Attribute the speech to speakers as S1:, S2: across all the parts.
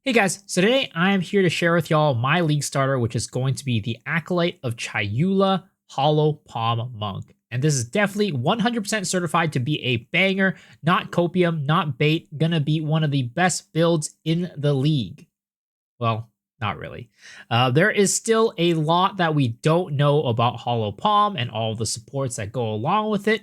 S1: Hey guys, so today I am here to share with y'all my league starter, which is going to be the Acolyte of Chayula Hollow Palm Monk. And this is definitely 100% certified to be a banger, not copium, not bait, gonna be one of the best builds in the league. Well, not really. There is still a lot that we don't know about Hollow Palm and all the supports that go along with it.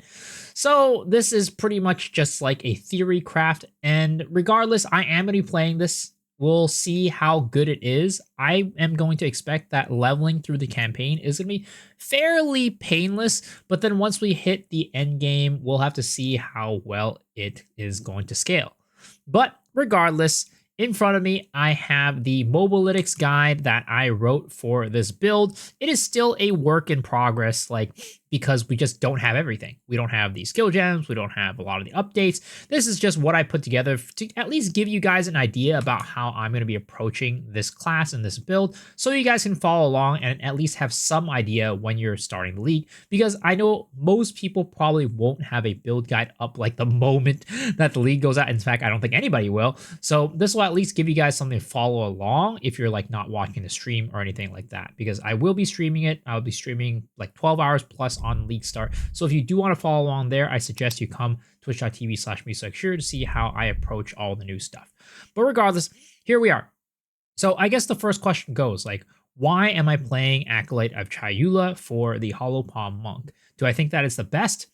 S1: So this is pretty much just like a theory craft. And regardless, I am going to be playing this. We'll see how good it is. I am going to expect that leveling through the campaign is going to be fairly painless. But then once we hit the end game, we'll have to see how well it is going to scale. But regardless, in front of me, I have the Mobalytics guide that I wrote for this build. It is still a work in progress, because we just don't have everything. We don't have the skill gems. We don't have a lot of the updates. This is just what I put together to at least give you guys an idea about how I'm going to be approaching this class and this build, so you guys can follow along and at least have some idea when you're starting the league, because I know most people probably won't have a build guide up like the moment that the league goes out. In fact, I don't think anybody will. So this will at least give you guys something to follow along if you're like not watching the stream or anything like that, because I will be streaming it. I'll be streaming like 12 hours plus on league start. So if you do want to follow along there, I suggest you come twitch.tv/MeSecSure to see how I approach all the new stuff. But regardless, here we are. So I guess the first question goes why am I playing Acolyte of Chayula for the Hollow Palm Monk? Do I think that it's the best?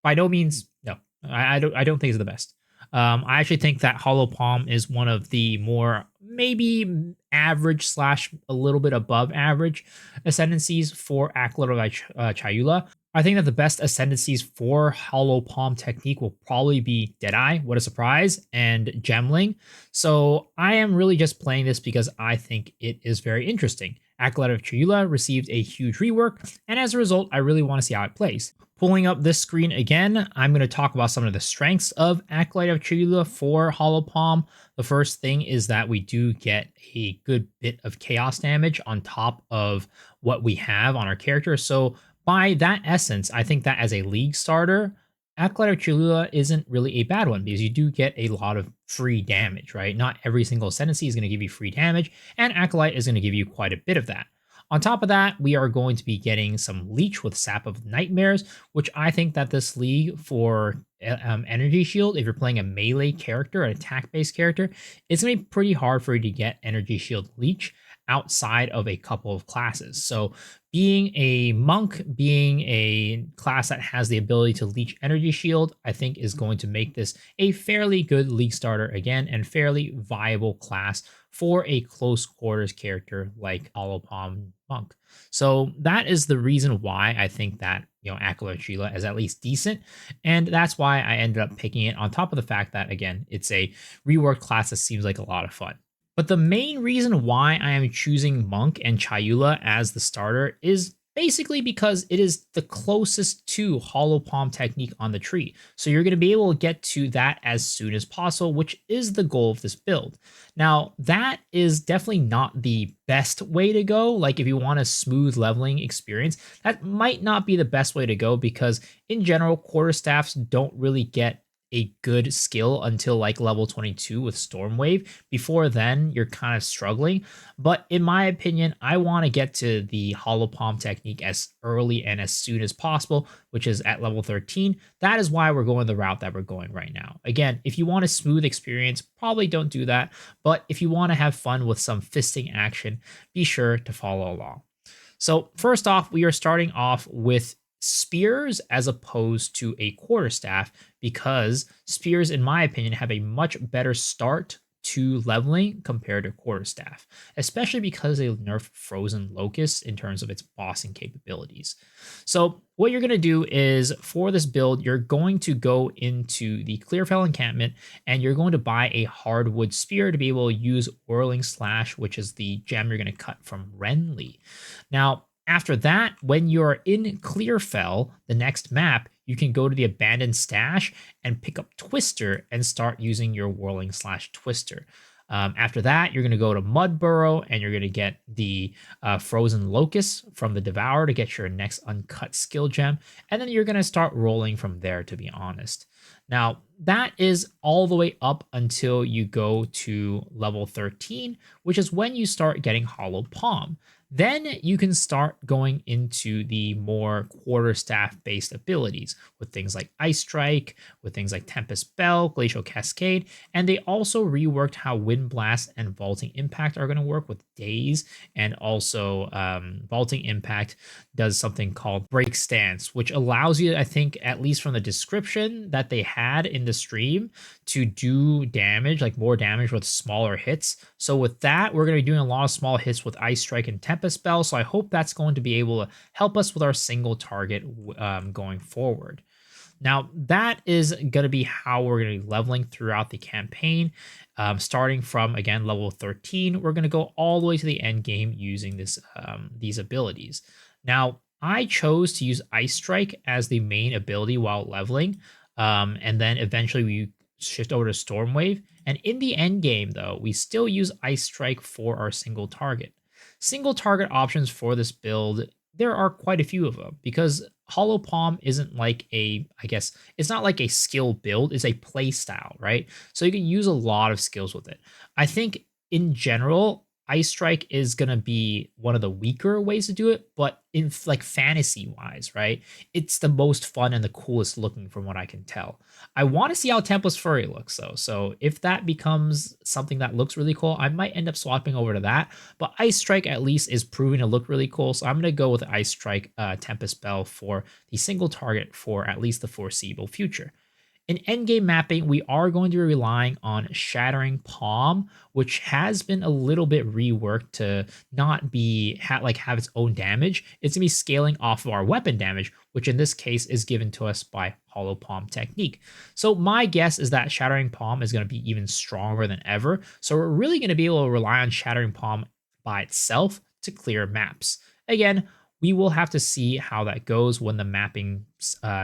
S1: By no means, no. I don't think it's the best. I actually think that Hollow Palm is one of the more maybe average / a little bit above average ascendancies for Acolyte of Chayula. I think that the best ascendancies for Hollow Palm Technique will probably be Deadeye, what a surprise, and Gemling. So I am really just playing this because I think it is very interesting. Acolyte of Chayula received a huge rework, and as a result, I really want to see how it plays. Pulling up this screen again, I'm going to talk about some of the strengths of Acolyte of Chayula for Hollow Palm. The first thing is that we do get a good bit of chaos damage on top of what we have on our character. So by that essence, I think that as a league starter, Acolyte of Chayula isn't really a bad one, because you do get a lot of free damage, right? Not every single ascendancy is going to give you free damage, and Acolyte is going to give you quite a bit of that. On top of that, we are going to be getting some Leech with Sap of Nightmares, which I think that this league for Energy Shield, if you're playing a melee character, an attack-based character, it's going to be pretty hard for you to get Energy Shield Leech outside of a couple of classes. So being a monk, being a class that has the ability to leech energy shield, I think is going to make this a fairly good league starter again, and fairly viable class for a close quarters character like Hollow Palm Monk. So that is the reason why I think that, Acolyte of Chayula is at least decent. And that's why I ended up picking it, on top of the fact that, again, it's a reworked class that seems like a lot of fun. But the main reason why I am choosing Monk and Chayula as the starter is basically because it is the closest to Hollow Palm Technique on the tree. So you're going to be able to get to that as soon as possible, which is the goal of this build. Now, that is definitely not the best way to go. Like, if you want a smooth leveling experience, that might not be the best way to go, because in general, quarterstaffs don't really get a good skill until like level 22 with Stormwave. Before then, you're kind of struggling. But in my opinion, I want to get to the Hollow Palm Technique as early and as soon as possible, which is at level 13. That is why we're going the route that we're going right now. Again, if you want a smooth experience, probably don't do that. But if you want to have fun with some fisting action, be sure to follow along. So first off, we are starting off with spears as opposed to a quarterstaff, because spears, in my opinion, have a much better start to leveling compared to quarterstaff, especially because they nerf Frozen Locust in terms of its bossing capabilities. So what you're going to do is, for this build, you're going to go into the Clearfell encampment and you're going to buy a hardwood spear to be able to use Whirling Slash, which is the gem you're going to cut from Renly. Now, after that, when you're in Clearfell, the next map, you can go to the Abandoned Stash and pick up Twister and start using your Whirling Slash Twister. After that, you're going to go to Mudburrow and you're going to get the Frozen Locust from the Devourer to get your next uncut skill gem. And then you're going to start rolling from there, to be honest. Now, that is all the way up until you go to level 13, which is when you start getting Hollow Palm. Then you can start going into the more quarterstaff based abilities with things like Ice Strike, with things like Tempest Bell, Glacial Cascade, and they also reworked how Wind Blast and Vaulting Impact are going to work with Daze, and also Vaulting Impact does something called Break Stance, which allows you, I think, at least from the description that they had in the stream, to do damage, like more damage with smaller hits. So with that, we're going to be doing a lot of small hits with Ice Strike and Tempest Spell. So I hope that's going to be able to help us with our single target going forward. Now, that is going to be how we're going to be leveling throughout the campaign. Starting from, again, level 13, we're going to go all the way to the end game using these abilities. Now, I chose to use Ice Strike as the main ability while leveling, and then eventually we shift over to Storm Wave. And in the end game, though, we still use Ice Strike for our single target. Single target options for this build, there are quite a few of them, because Hollow Palm isn't like I guess, it's not like a skill build, it's a play style, right? So you can use a lot of skills with it. I think in general, Ice Strike is gonna be one of the weaker ways to do it, but in like fantasy wise, right? It's the most fun and the coolest looking from what I can tell. I want to see how Tempest Fury looks though. So if that becomes something that looks really cool, I might end up swapping over to that. But Ice Strike at least is proving to look really cool. So I'm going to go with Ice Strike Tempest Bell for the single target for at least the foreseeable future. In endgame mapping, we are going to be relying on Shattering Palm, which has been a little bit reworked to not be have its own damage. It's going to be scaling off of our weapon damage, which in this case is given to us by Hollow Palm Technique. So my guess is that Shattering Palm is going to be even stronger than ever. So we're really going to be able to rely on Shattering Palm by itself to clear maps. Again, we will have to see how that goes when the mapping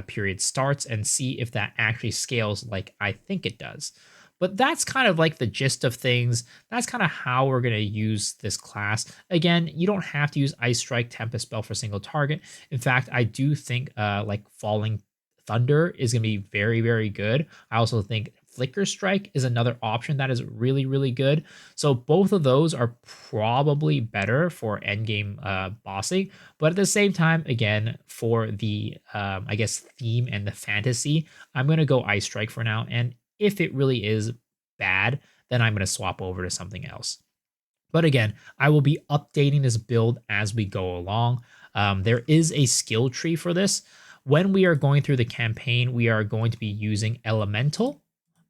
S1: period starts and see if that actually scales like I think it does. But that's kind of like the gist of things. That's kind of how we're going to use this class. Again, you don't have to use Ice Strike Tempest Spell for single target. In fact, I do think like Falling Thunder is going to be very, very good. I also think Flicker Strike is another option that is really, really good. So both of those are probably better for endgame bossing. But at the same time, again, for the, I guess, theme and the fantasy, I'm going to go Ice Strike for now. And if it really is bad, then I'm going to swap over to something else. But again, I will be updating this build as we go along. There is a skill tree for this. When we are going through the campaign, we are going to be using Elemental.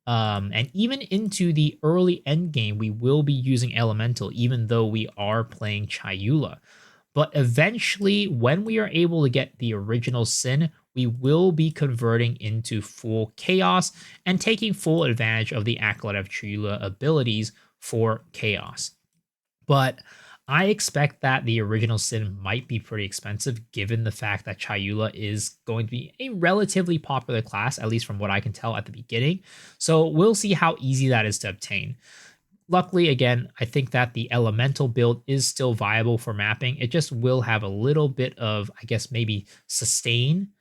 S1: And even into the early end game, we will be using Elemental, even though we are playing Chayula. But eventually, when we are able to get the original Sin, we will be converting into full Chaos and taking full advantage of the Acolyte of Chayula abilities for Chaos. But I expect that the original Sin might be pretty expensive, given the fact that Chayula is going to be a relatively popular class, at least from what I can tell at the beginning. So we'll see how easy that is to obtain. Luckily, again, I think that the Elemental build is still viable for mapping. It just will have a little bit of, I guess, maybe sustain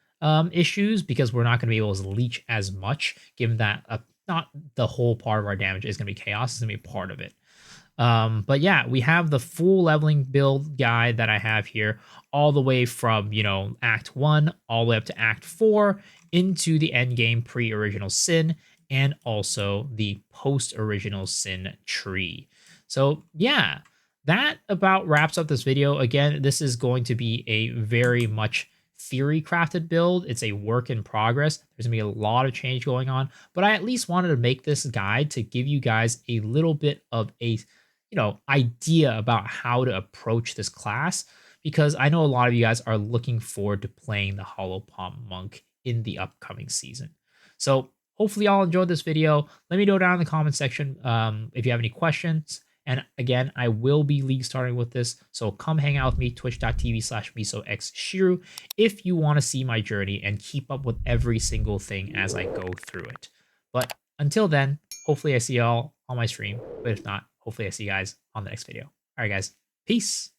S1: issues, because we're not going to be able to leech as much, given that not the whole part of our damage is going to be Chaos. It's going to be part of it. But yeah, we have the full leveling build guide that I have here, all the way from, Act 1 all the way up to Act 4 into the end game pre-original Sin, and also the post-original Sin tree. So yeah, that about wraps up this video. Again, this is going to be a very much theory crafted build. It's a work in progress. There's gonna be a lot of change going on, but I at least wanted to make this guide to give you guys a little bit of a idea about how to approach this class, because I know a lot of you guys are looking forward to playing the Hollow Palm Monk in the upcoming season. So hopefully y'all enjoyed this video. Let me know down in the comment section if you have any questions. And again, I will be league starting with this, so come hang out with me, twitch.tv/misoxshiru, if you want to see my journey and keep up with every single thing as I go through it. But until then, hopefully I see y'all on my stream, but if not, hopefully I see you guys on the next video. All right, guys, peace.